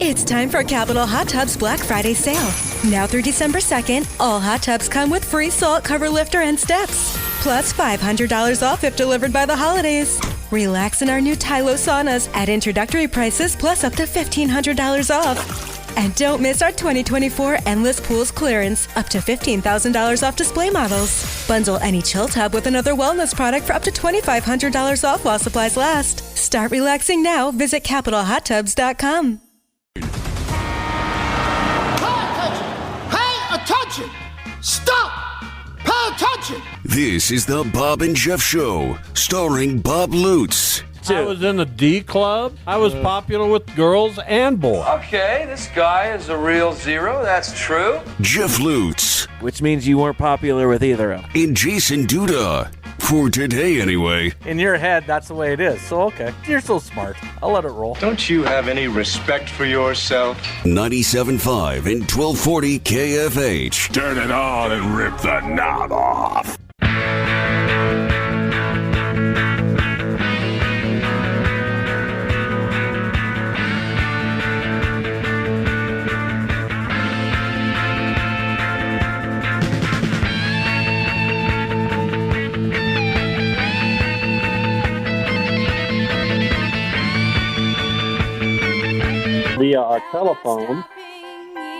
It's time for Capital Hot Tubs Black Friday sale. Now through December 2nd, all hot tubs come with free salt cover lifter and steps. Plus $500 off if delivered by the holidays. Relax in our new Tylo saunas at introductory prices plus up to $1,500 off. And don't miss our 2024 Endless Pools clearance, up to $15,000 off display models. Bundle any chill tub with another wellness product for up to $2,500 off while supplies last. Start relaxing now. Visit CapitalHotTubs.com. Attention! Stop! Pay attention! This is the Bob and Jeff Show, starring Bob Lutz. I was in the D Club. I was popular with girls and boys. Okay, this guy is a real zero. That's true. Jeff Lutz. Which means you weren't popular with either of them. And Jason Duda. For today, anyway. In your head, that's the way it is. So, okay. You're so smart. I'll let it roll. Don't you have any respect for yourself? 97.5 and 1240 KFH. Turn it on and rip the knob off. Via our telephone,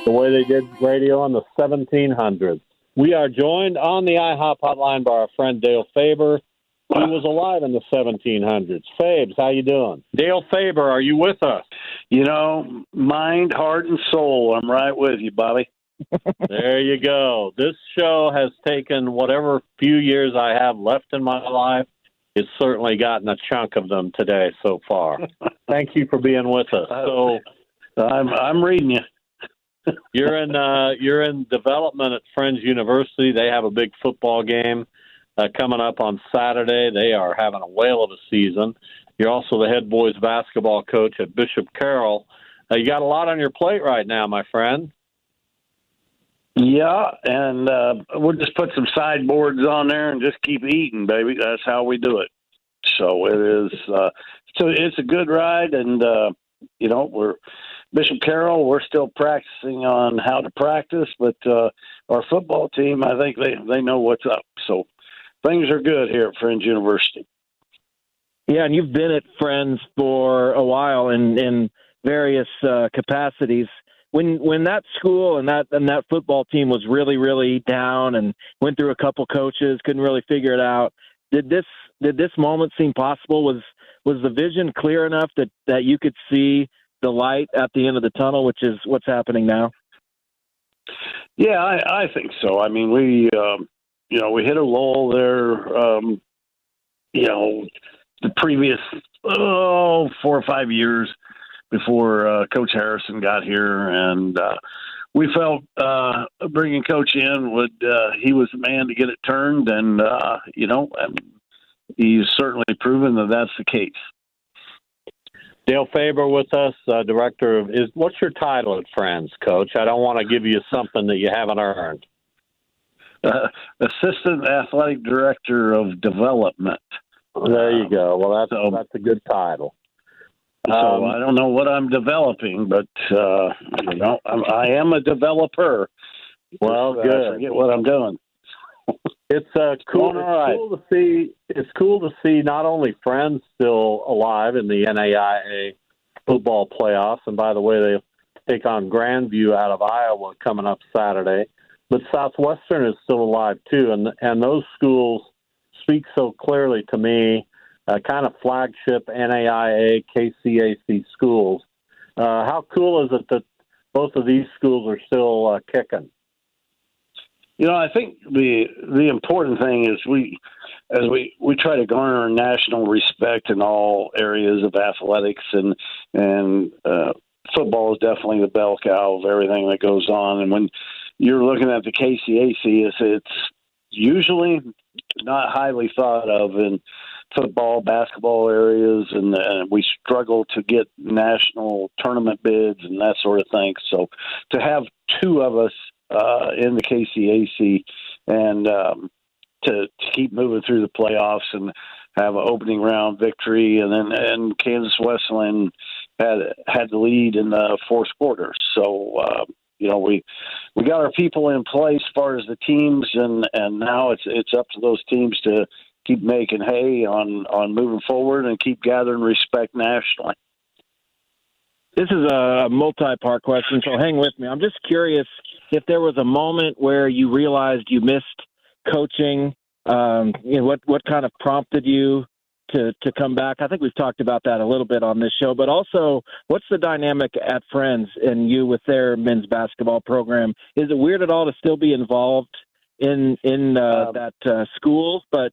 the way they did radio in the 1700s. We are joined on the IHOP hotline by our friend Dale Faber, who was alive in the 1700s. Fabes, how you doing? Dale Faber, are you with us? You know, mind, heart, and soul, I'm right with you, Bobby. There you go. This show has taken whatever few years I have left in my life. It's certainly gotten a chunk of them today so far. Thank you for being with us. So I'm reading you. You're in development at Friends University. They have a big football game coming up on Saturday. They are having a whale of a season. You're also the head boys basketball coach at Bishop Carroll. You got a lot on your plate right now, my friend. Yeah, and we'll just put some sideboards on there and just keep eating, baby. That's how we do it. So it is. So it's a good ride, and you know, we're Bishop Carroll. We're still practicing on how to practice, but our football team, I think they know what's up. So things are good here at Friends University. Yeah, and you've been at Friends for a while in various capacities. When that school and that football team was really, really down and went through a couple coaches, couldn't really figure it out, did this moment seem possible? Was the vision clear enough that you could see the light at the end of the tunnel, which is what's happening now? Yeah, I think so. I mean, we hit a lull there. The previous 4 or 5 years before Coach Harrison got here, and we felt bringing Coach in he was the man to get it turned, and he's certainly proven that that's the case. Dale Faber with us, director of what's your title at Friends, Coach? I don't want to give you something that you haven't earned. Assistant Athletic Director of Development. There you go. Well, that's a good title. So I don't know what I'm developing, but I am a developer. Well, good. I forget what I'm doing. It's cool. Cool to see. It's cool to see not only Friends still alive in the NAIA football playoffs, and by the way, they take on Grandview out of Iowa coming up Saturday. But Southwestern is still alive too, and those schools speak so clearly to me. Kind of flagship NAIA, KCAC schools. How cool is it that both of these schools are still kicking? You know, I think the important thing is we try to garner national respect in all areas of athletics, and football is definitely the bell cow of everything that goes on. And when you're looking at the KCAC, it's usually not highly thought of in football, basketball areas, and we struggle to get national tournament bids and that sort of thing. So to have two of us in the KCAC and to keep moving through the playoffs and have an opening round victory, and Kansas Wesleyan had the lead in the fourth quarter. So we got our people in place as far as the teams, and now it's up to those teams to keep making hay on moving forward and keep gathering respect nationally. This is a multi-part question, so hang with me. I'm just curious if there was a moment where you realized you missed coaching. What kind of prompted you to come back? I think we've talked about that a little bit on this show, but also what's the dynamic at Friends and you with their men's basketball program? Is it weird at all to still be involved in that school, but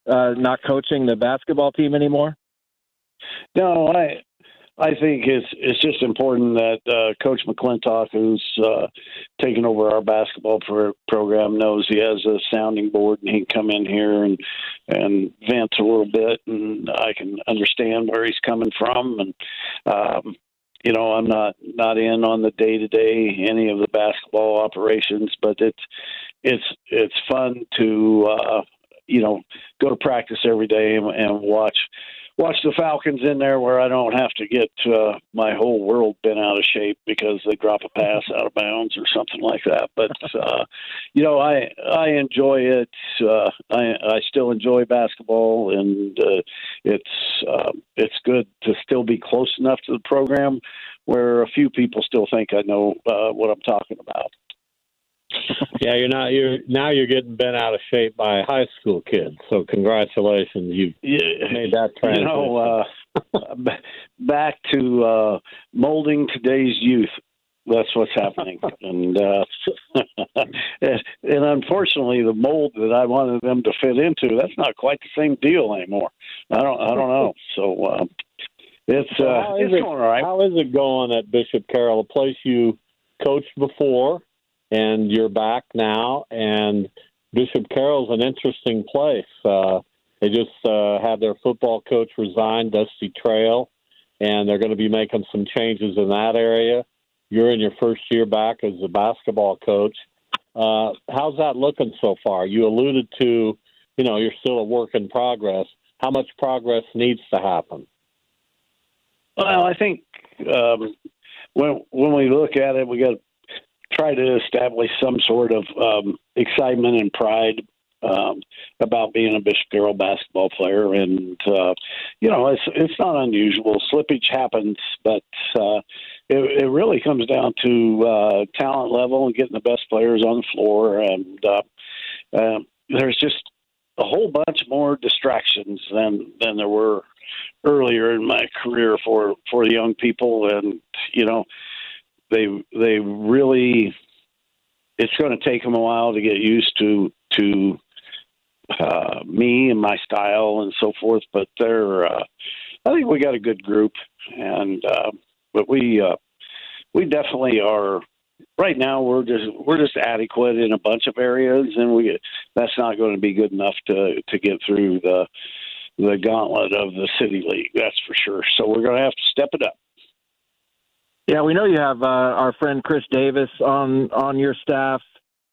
not coaching the basketball team anymore? No, I think it's just important that Coach McClintock, who's taken over our basketball program, knows he has a sounding board and he can come in here and vent a little bit, and I can understand where he's coming from. And I'm not in on the day-to-day any of the basketball operations, but it's fun to go to practice every day and watch the Falcons in there, where I don't have to get my whole world bent out of shape because they drop a pass out of bounds or something like that. But I enjoy it. I still enjoy basketball, and it's good to still be close enough to the program where a few people still think I know what I'm talking about. Yeah, you're getting bent out of shape by high school kids. So congratulations, you've made that transition. Back to molding today's youth. That's what's happening, and unfortunately, the mold that I wanted them to fit into, that's not quite the same deal anymore. I don't know. So it's going all right. How is it going at Bishop Carroll, a place you coached before? And you're back now, and Bishop Carroll's an interesting place. They just had their football coach resign, Dusty Trail, and they're going to be making some changes in that area. You're in your first year back as a basketball coach. How's that looking so far? You alluded to, you're still a work in progress. How much progress needs to happen? Well, I think when we look at it, we got to try to establish some sort of excitement and pride about being a Bishop Carroll basketball player. And, it's not unusual. Slippage happens, but it really comes down to talent level and getting the best players on the floor. And there's just a whole bunch more distractions than there were earlier in my career for the young people. And, they really, it's going to take them a while to get used to me and my style and so forth. But I think we got a good group, and but we definitely are. Right now, we're just adequate in a bunch of areas, and that's not going to be good enough to get through the gauntlet of the City League. That's for sure. So we're going to have to step it up. Yeah, we know you have our friend Chris Davis on your staff.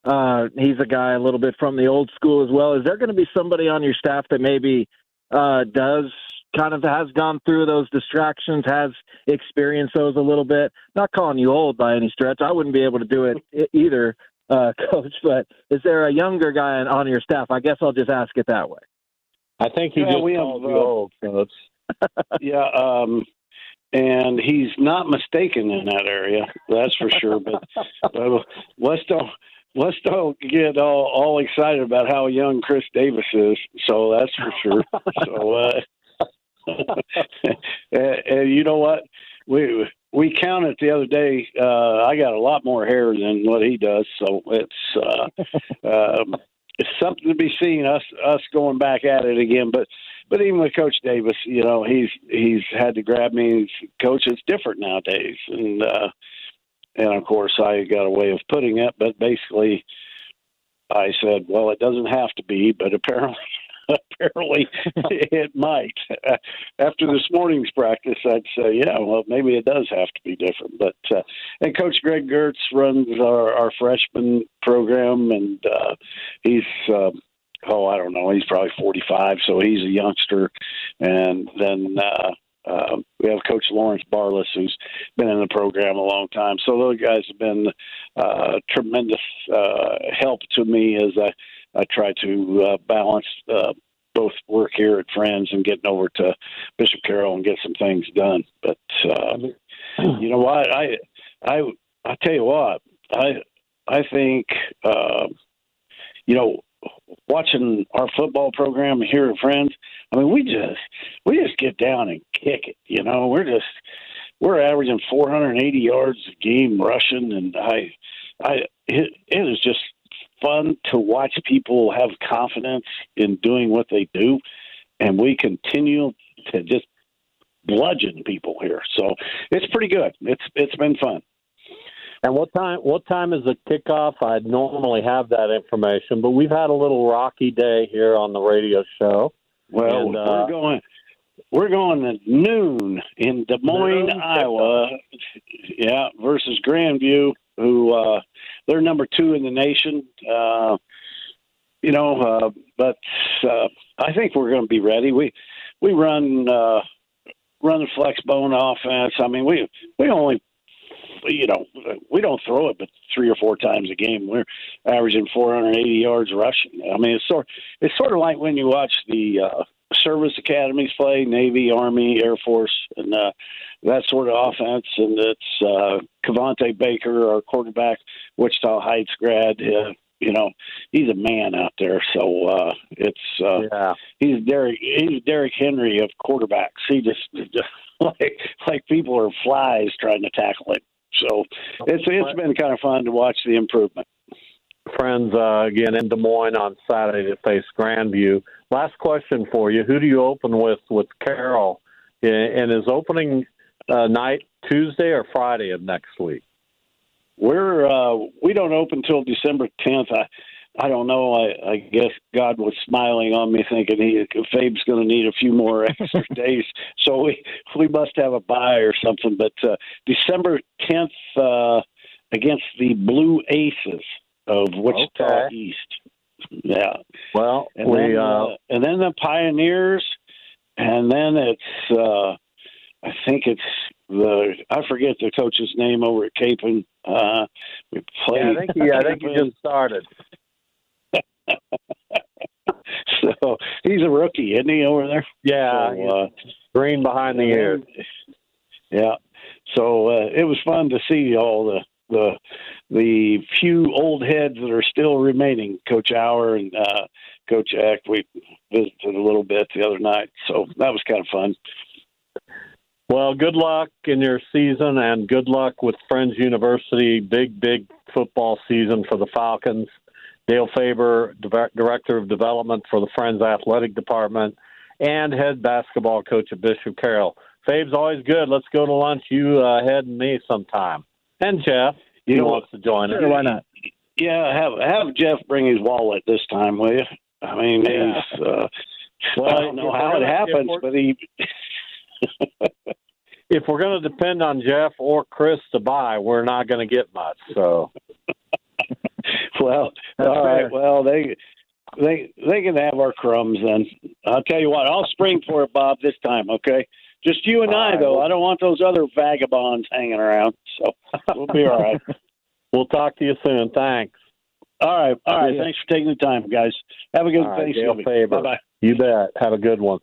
He's a guy a little bit from the old school as well. Is there going to be somebody on your staff that maybe has gone through those distractions, has experienced those a little bit? Not calling you old by any stretch. I wouldn't be able to do it either, Coach. But is there a younger guy on your staff? I guess I'll just ask it that way. I think you just called you old, Coach. Yeah. And he's not mistaken in that area, that's for sure. But let's don't get all excited about how young Chris Davis is. So that's for sure. So, and you know what? We counted the other day. I got a lot more hair than what he does. So it's something to be seen. Us going back at it again, but even with Coach Davis, he's had to grab me. Coach, it's different nowadays, and of course I got a way of putting it, but basically I said, well, it doesn't have to be, but apparently it might. After this morning's practice, I'd say, yeah, well, maybe it does have to be different. But and Coach Greg Gertz runs our freshman program, and he's I don't know, he's probably 45, so he's a youngster. And then We have Coach Lawrence Barless, who's been in the program a long time. So those guys have been tremendous help to me as I try to balance both work here at Friends and getting over to Bishop Carroll and get some things done. But you know what? I tell you what, I think watching our football program here at Friends, I mean, we just get down and kick it. We're averaging 480 yards a game rushing, and it is just fun to watch people have confidence in doing what they do, and we continue to just bludgeon people here. So it's pretty good. It's been fun. And what time is the kickoff? I'd normally have that information, but we've had a little rocky day here on the radio show. Well, we're going at noon in Des Moines, Iowa. Yeah, versus Grandview, who they're number 2 in the nation. But I think we're going to be ready. We run the flex bone offense. I mean, we only. We don't throw it but 3 or 4 times a game. We're averaging 480 yards rushing. I mean, it's sort of like when you watch the service academies play, Navy, Army, Air Force, and that sort of offense. And it's Cavante Baker, our quarterback, Wichita Heights grad. He's a man out there. So he's Derrick Henry of quarterbacks. He just like people are flies trying to tackle him. So it's been kind of fun to watch the improvement. Friends, again, in Des Moines on Saturday to face Grandview. Last question for you. Who do you open with Carroll? And is opening night Tuesday or Friday of next week? We don't open till December 10th. I don't know. I guess God was smiling on me, thinking Fabe's going to need a few more extra days, so we must have a bye or something. But December 10th against the Blue Aces of Wichita East. Yeah. Well, and then the Pioneers, and then it's I think it's I forget the coach's name over at Capon. We play. Yeah, I think he just started. So he's a rookie, isn't he, over there? Yeah, so, green behind the ears. Yeah. So it was fun to see all the few old heads that are still remaining. Coach Auer and Coach Eck. We visited a little bit the other night, so that was kind of fun. Well, good luck in your season, and good luck with Friends University. Big football season for the Falcons. Dale Faber, Director of Development for the Friends Athletic Department, and head basketball coach at Bishop Carroll. Fabe's always good. Let's go to lunch, you, Head, and me sometime. And Jeff, he wants to join us. Sure, why not? Yeah, have Jeff bring his wallet this time, will you? I mean, I don't know how it happens, but he... If we're going to depend on Jeff or Chris to buy, we're not going to get much, so... Well, all right. Well, they can have our crumbs then. I'll tell you what. I'll spring for it, Bob, this time. Okay, just you and I, though. I don't want those other vagabonds hanging around. So we'll be all right. We'll talk to you soon. Thanks. All right. Thanks for taking the time, guys. Have a good Thanksgiving. Bye-bye. You bet. Have a good one.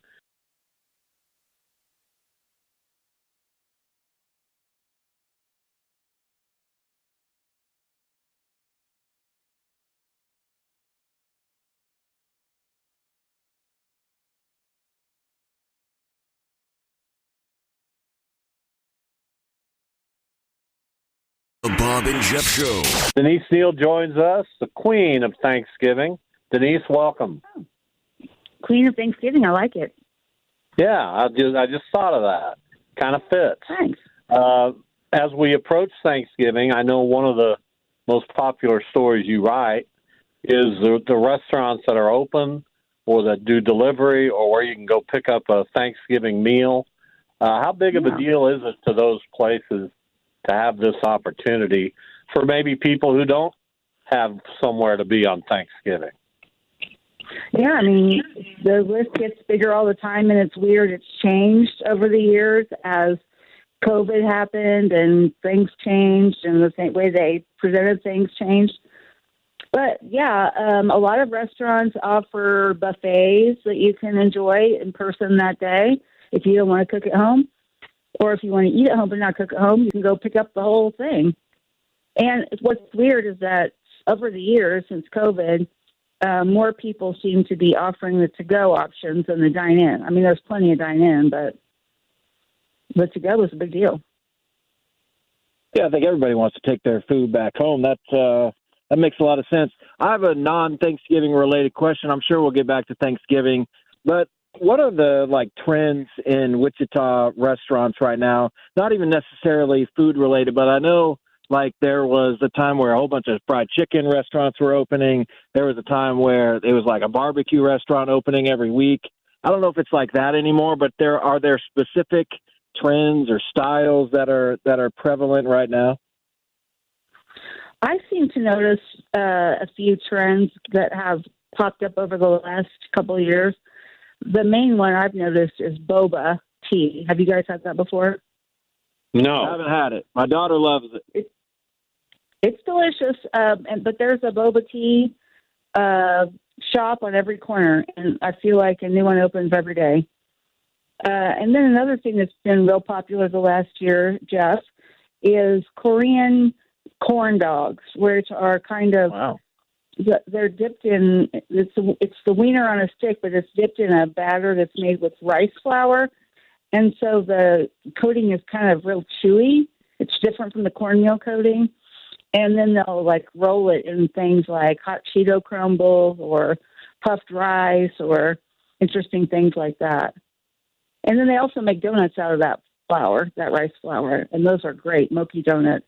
The Bob and Jeff Show. Denise Neil joins us, the Queen of Thanksgiving. Denise, welcome. Queen of Thanksgiving, I like it. Yeah, I just thought of that. Kind of fits. Thanks. As we approach Thanksgiving, I know one of the most popular stories you write is the restaurants that are open or that do delivery or where you can go pick up a Thanksgiving meal. How big of a deal is it to those places to have this opportunity for maybe people who don't have somewhere to be on Thanksgiving? Yeah, I mean, the list gets bigger all the time, and it's weird. It's changed over the years as COVID happened and things changed and the same way they presented things changed. But, yeah, a lot of restaurants offer buffets that you can enjoy in person that day if you don't want to cook at home. Or if you want to eat at home but not cook at home, you can go pick up the whole thing. And what's weird is that over the years since COVID, more people seem to be offering the to-go options than the dine-in. I mean, there's plenty of dine-in, but the to-go is a big deal. Yeah, I think everybody wants to take their food back home. That makes a lot of sense. I have a non-Thanksgiving related question. I'm sure we'll get back to Thanksgiving, but what are the trends in Wichita restaurants right now? Not even necessarily food related, but I know there was a time where a whole bunch of fried chicken restaurants were opening. There was a time where it was a barbecue restaurant opening every week. I don't know if it's like that anymore, but are there specific trends or styles that are prevalent right now? I seem to notice a few trends that have popped up over the last couple of years. The main one I've noticed is boba tea. Have you guys had that before? No. I haven't had it. My daughter loves it. It's delicious, but there's a boba tea shop on every corner, and I feel like a new one opens every day. And then another thing that's been real popular the last year, Jeff, is Korean corn dogs, which are kind of they're dipped in. It's the wiener on a stick, but it's dipped in a batter that's made with rice flour, and so the coating is kind of real chewy. It's different from the cornmeal coating, and then they'll roll it in things like hot Cheeto crumbles or puffed rice or interesting things like that. And then they also make donuts out of that flour, that rice flour, and those are great, Moki donuts.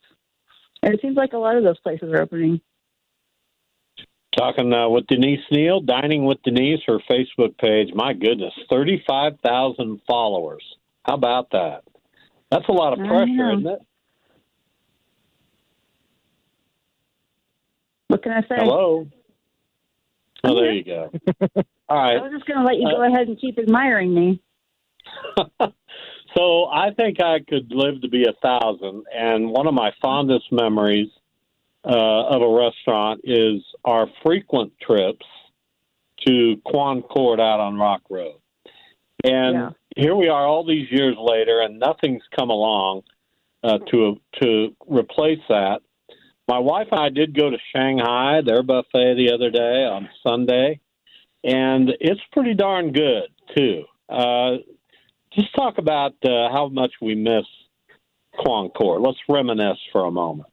And it seems like a lot of those places are opening. Talking with Denise Neil, Dining with Denise, her Facebook page. My goodness, 35,000 followers. How about that? That's a lot of pressure, isn't it? What can I say? Hello. Oh, there you go. All right. I was just going to let you go ahead and keep admiring me. So I think I could live to be 1,000, and one of my fondest memories of a restaurant is our frequent trips to Quan Court out on Rock Road. And here we are all these years later, and nothing's come along to replace that. My wife and I did go to Shanghai, their buffet, the other day on Sunday, and it's pretty darn good, too. Just talk about how much we miss Quan Court. Let's reminisce for a moment.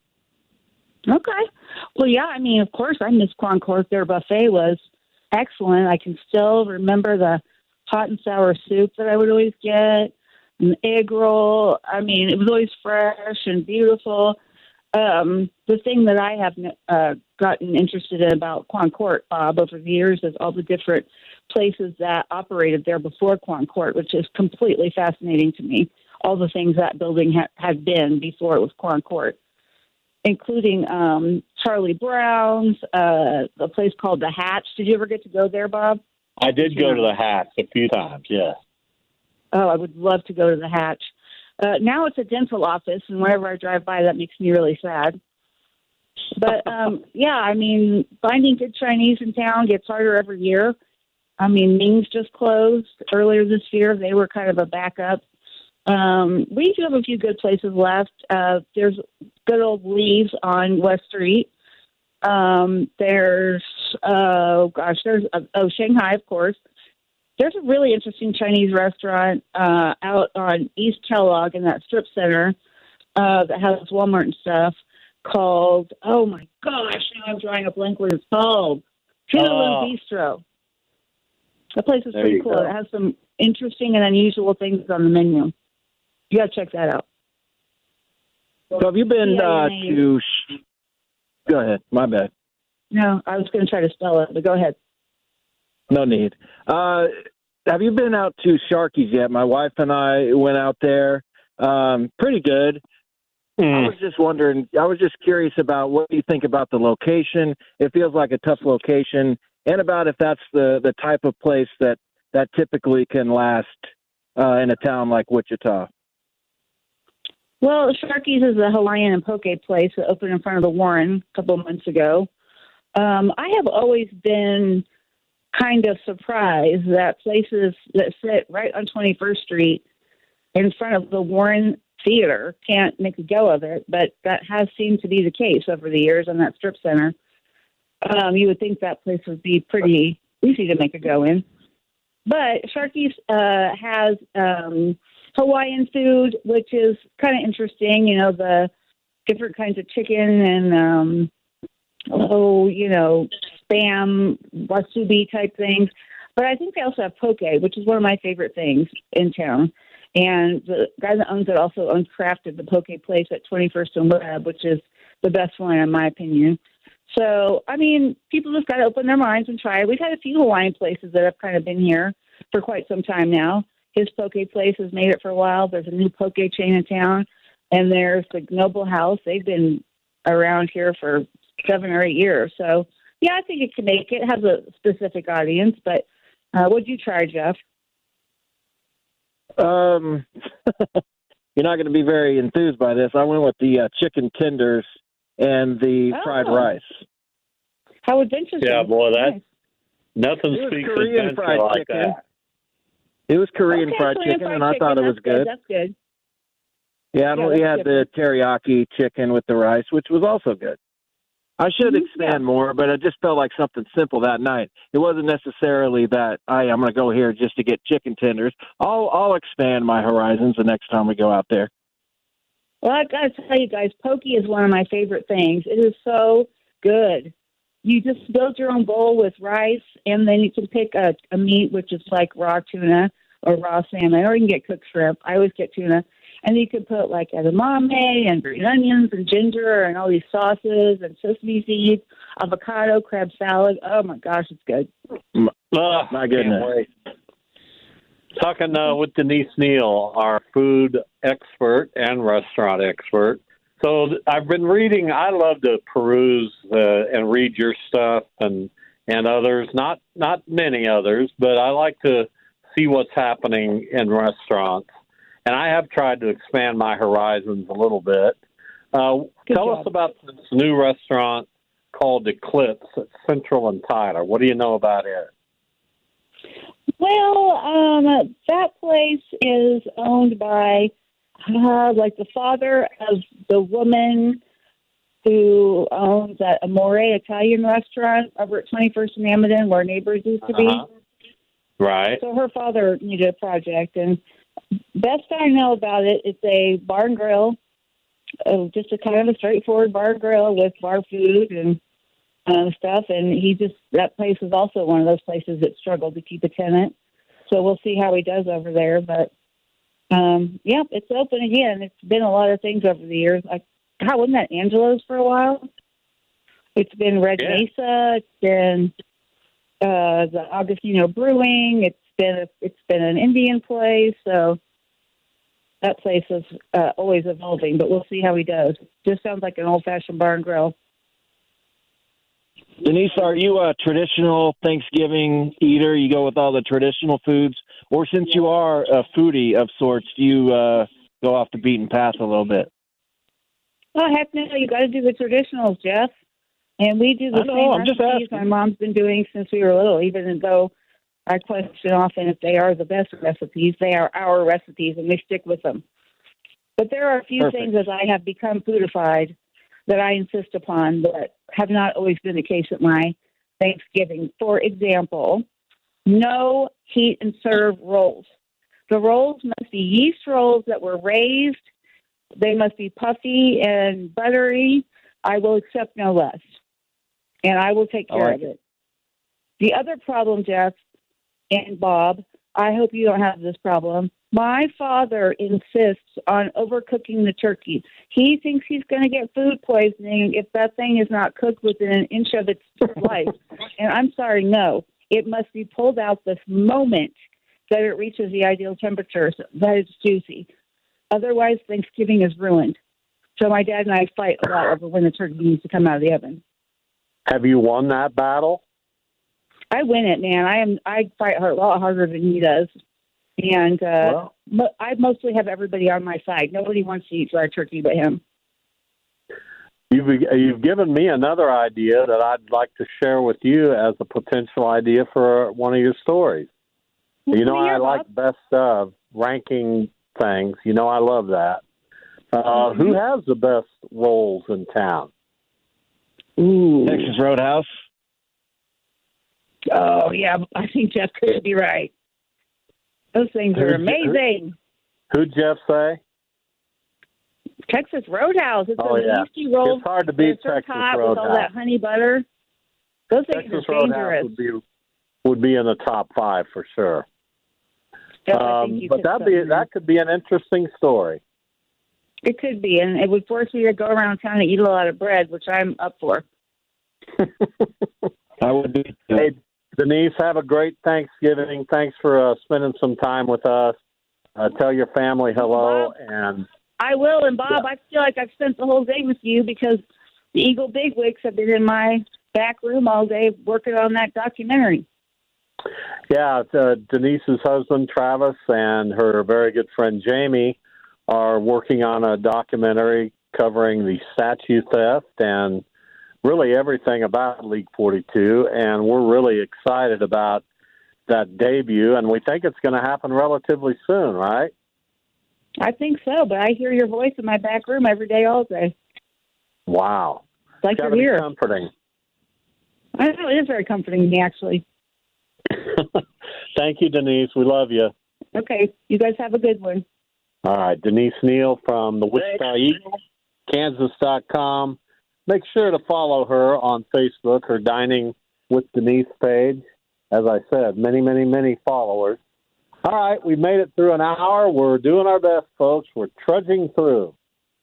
Okay. Well, yeah, I mean, of course, I miss Quan Court. Their buffet was excellent. I can still remember the hot and sour soup that I would always get, an egg roll. I mean, it was always fresh and beautiful. The thing that I have gotten interested in about Quan Court, Bob, over the years is all the different places that operated there before Quan Court, which is completely fascinating to me. All the things that building had been before it was Quan Court, including Charlie Brown's, a place called The Hatch. Did you ever get to go there, Bob? I did go to The Hatch a few times, yes. Oh, I would love to go to The Hatch. Now it's a dental office, and whenever I drive by, that makes me really sad. But, yeah, I mean, finding good Chinese in town gets harder every year. I mean, Ming's just closed earlier this year. They were kind of a backup. We do have a few good places left. There's good old Lee's on West Street. There's Shanghai, of course. There's a really interesting Chinese restaurant out on East Kellogg in that strip center that has Walmart and stuff called, oh my gosh, now I'm drawing a blank what it's called. Pinaloo Bistro. The place is pretty cool. It has some interesting and unusual things on the menu. You got to check that out. So have you been to... Go ahead. My bad. No, I was going to try to spell it, but go ahead. No need. Have you been out to Sharky's yet? My wife and I went out there. Pretty good. I was just wondering, I was just curious about what do you think about the location? It feels like a tough location and about if that's the type of place that typically can last in a town like Wichita. Well, Sharky's is a Hawaiian and poke place that opened in front of the Warren a couple of months ago. I have always been kind of surprised that places that sit right on 21st Street in front of the Warren Theater can't make a go of it, but that has seemed to be the case over the years on that strip center. You would think that place would be pretty easy to make a go in. But Sharky's has Hawaiian food, which is kind of interesting, the different kinds of chicken and, spam, wasubi type things. But I think they also have poke, which is one of my favorite things in town. And the guy that owns it also owns Crafted, the poke place at 21st and Webb, which is the best one in my opinion. So, people just got to open their minds and try it. We've had a few Hawaiian places that have kind of been here for quite some time now. His poke place has made it for a while. There's a new poke chain in town, and there's the Noble House. They've been around here for 7 or 8 years. So, yeah, I think it can make it. It has a specific audience, but what'd you try, Jeff? You're not going to be very enthused by this. I went with the chicken tenders and the fried rice. How adventurous! Yeah, boy, nice. Nothing speaks Korean fried like chicken. that. It was Korean fried chicken, and I thought it was good. That's good. Yeah, and we had the teriyaki chicken with the rice, which was also good. I should expand more, but it just felt like something simple that night. It wasn't necessarily that I'm going to go here just to get chicken tenders. I'll expand my horizons the next time we go out there. Well, I got to tell you guys, poke is one of my favorite things. It is so good. You just build your own bowl with rice, and then you can pick a meat, which is like raw tuna or raw salmon, or you can get cooked shrimp. I always get tuna. And you can put like edamame and green onions and ginger and all these sauces and sesame seeds, avocado, crab salad. Oh, my gosh, it's good. My goodness. Talking with Denise Neil, our food expert and restaurant expert. So I've been reading. I love to peruse and read your stuff and others. Not many others, but I like to see what's happening in restaurants. And I have tried to expand my horizons a little bit. Tell us about this new restaurant called Eclipse at Central and Tyler. What do you know about it? Well, that place is owned by the father of the woman who owns that Amore Italian restaurant over at 21st and Amadon where Neighbors used to be. Right. So her father needed a project, and best I know about it, it's a bar and grill, just a kind of a straightforward bar and grill with bar food and stuff. And that place is also one of those places that struggled to keep a tenant. So we'll see how he does over there. But, it's open again. It's been a lot of things over the years. Wasn't that Angelo's for a while? It's been Red Mesa. It's been the Augustino Brewing. It's been an Indian place, so that place is always evolving, but we'll see how he does. Just sounds like an old-fashioned bar and grill. Denise, are you a traditional Thanksgiving eater? You go with all the traditional foods? Or since you are a foodie of sorts, do you go off the beaten path a little bit? Oh, heck no, you got to do the traditionals, Jeff. And we do the same recipes my mom's been doing since we were little, even though I question often if they are the best recipes. They are our recipes, and we stick with them. But there are a few things as I have become foodified that I insist upon that have not always been the case at my Thanksgiving. For example, no heat and serve rolls. The rolls must be yeast rolls that were raised. They must be puffy and buttery. I will accept no less, and I will take care of it. The other problem, Jeff and Bob, I hope you don't have this problem. My father insists on overcooking the turkey. He thinks he's going to get food poisoning if that thing is not cooked within an inch of its life. And I'm sorry, no. It must be pulled out the moment that it reaches the ideal temperature so that it's juicy. Otherwise, Thanksgiving is ruined. So my dad and I fight a lot over when the turkey needs to come out of the oven. Have you won that battle? I win it, man. I fight a lot harder than he does, and I mostly have everybody on my side. Nobody wants to eat fried turkey but him. You've given me another idea that I'd like to share with you as a potential idea for one of your stories. You know, I like best of ranking things. You know, I love that. Who has the best rolls in town? Ooh. Texas Roadhouse. Oh, yeah, I think Jeff could be right. Those things are amazing. Who'd Jeff say? Texas Roadhouse. It's yeah. Yeasty rolls. It's hard to beat Texas Roadhouse. With all that honey butter. Those things Texas are dangerous. Roadhouse would be in the top 5 for sure. But that could be an interesting story. It could be, and it would force me to go around town and eat a lot of bread, which I'm up for. I would be. Hey, Denise, have a great Thanksgiving. Thanks for spending some time with us. Tell your family hello. Bob, and I will. And, Bob, I feel like I've spent the whole day with you because the Eagle Bigwigs have been in my back room all day working on that documentary. Yeah, Denise's husband, Travis, and her very good friend, Jamie, are working on a documentary covering the statue theft and really everything about League 42, and we're really excited about that debut, and we think it's going to happen relatively soon, right? I think so, but I hear your voice in my back room every day, all day. Wow. It's like you're here. Comforting. I know, it is very comforting to me, actually. Thank you, Denise. We love you. Okay. You guys have a good one. All right. Denise Neil from the Wichita Eagle, Kansas.com. Make sure to follow her on Facebook, her Dining with Denise page. As I said, many, many, many followers. All right. We made it through an hour. We're doing our best, folks. We're trudging through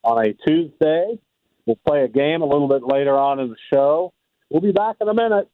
on a Tuesday. We'll play a game a little bit later on in the show. We'll be back in a minute.